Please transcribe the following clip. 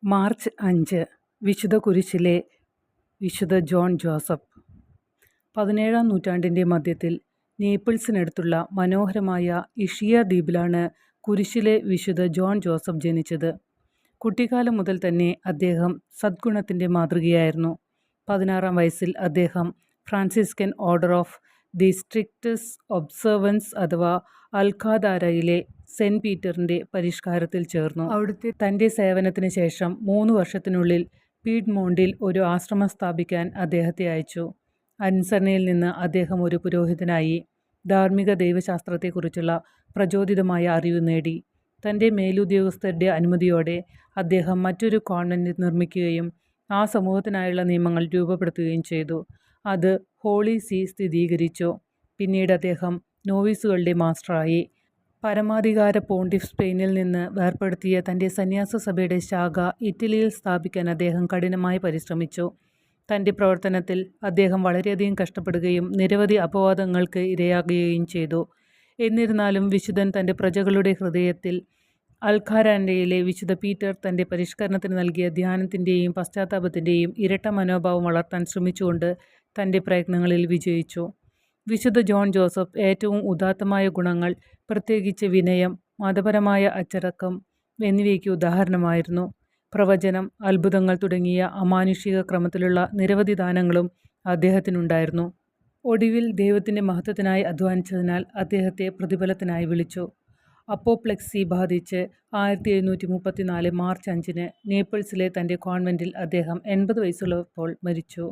March 5 വിശുദ്ധ കുരിശിലെ വിശുദ്ധ ജോൺ ജോസഫ്. 17-ാം നൂറ്റാണ്ടിൻ്റെ മധ്യത്തിൽ നേപ്പിൾസിനടുത്തുള്ള മനോഹരമായ ഇഷിയ ദ്വീപിലാണ് കുരിശിലെ വിശുദ്ധ ജോൺ ജോസഫ് ജനിച്ചത്. കുട്ടിക്കാലം മുതൽ തന്നെ അദ്ദേഹം സദ്ഗുണത്തിൻ്റെ മാതൃകയായിരുന്നു. 16-ാം വയസ്സിൽ അദ്ദേഹം Franciscan order of the strictest observance അഥവാ അൽഖാദാരയിലെ സെൻറ്റ് പീറ്ററിൻ്റെ പരിഷ്കാരത്തിൽ ചേർന്നു. അവിടുത്തെ തൻ്റെ സേവനത്തിന് ശേഷം 3 വർഷത്തിനുള്ളിൽ പീഡ്മോണ്ടിൽ ഒരു ആശ്രമം സ്ഥാപിക്കാൻ അദ്ദേഹത്തെ അയച്ചു. അനുസരണയിൽ നിന്ന് അദ്ദേഹം ഒരു പുരോഹിതനായി. ധാർമ്മിക ദൈവശാസ്ത്രത്തെക്കുറിച്ചുള്ള പ്രചോദിതമായ അറിവ് നേടി. തൻ്റെ മേലുദ്യോഗസ്ഥരുടെ അനുമതിയോടെ അദ്ദേഹം മറ്റൊരു കോൺവെന്റ് നിർമ്മിക്കുകയും ആ സമൂഹത്തിനായുള്ള നിയമങ്ങൾ രൂപപ്പെടുത്തുകയും ചെയ്തു. അത് ഹോളി സീ സ്ഥിരീകരിച്ചു. പിന്നീട് അദ്ദേഹം നോവീസുകളുടെ മാസ്റ്ററായി. പരമാധികാര പോണ്ടിഫ് സ്പെയിനിൽ നിന്ന് വേർപെടുത്തിയ തൻ്റെ സന്യാസ സഭയുടെ ശാഖ ഇറ്റലിയിൽ സ്ഥാപിക്കാൻ അദ്ദേഹം കഠിനമായി പരിശ്രമിച്ചു. തൻ്റെ പ്രവർത്തനത്തിൽ അദ്ദേഹം വളരെയധികം കഷ്ടപ്പെടുകയും നിരവധി അപവാദങ്ങൾക്ക് ഇരയാകുകയും ചെയ്തു. എന്നിരുന്നാലും വിശുദ്ധൻ തൻ്റെ പ്രജകളുടെ ഹൃദയത്തിൽ അൽഖാരാൻഡയിലെ വിശുദ്ധ പീറ്റർ തൻ്റെ പരിഷ്കരണത്തിന് നൽകിയ ധ്യാനത്തിൻ്റെയും പശ്ചാത്താപത്തിൻ്റെയും ഇരട്ട മനോഭാവം വളർത്താൻ ശ്രമിച്ചുകൊണ്ട് തൻ്റെ പ്രയത്നങ്ങളിൽ വിജയിച്ചു. വിശുദ്ധ ജോൺ ജോസഫ് ഏറ്റവും ഉദാത്തമായ ഗുണങ്ങൾ, പ്രത്യേകിച്ച് വിനയം, മതപരമായ അച്ചടക്കം എന്നിവയ്ക്ക് ഉദാഹരണമായിരുന്നു. പ്രവചനം, അത്ഭുതങ്ങൾ തുടങ്ങിയ അമാനുഷിക ക്രമത്തിലുള്ള നിരവധി ദാനങ്ങളും അദ്ദേഹത്തിനുണ്ടായിരുന്നു. ഒടുവിൽ ദൈവത്തിൻ്റെ മഹത്വത്തിനായി അധ്വാനിച്ചതിനാൽ അദ്ദേഹത്തെ പ്രതിഫലത്തിനായി വിളിച്ചു. അപ്പോപ്ലെക്സി ബാധിച്ച് 1734 മാർച്ച് 5 നേപ്പിൾസിലെ തൻ്റെ കോൺവെന്റിൽ അദ്ദേഹം 80 വയസ്സുള്ളപ്പോൾ മരിച്ചു.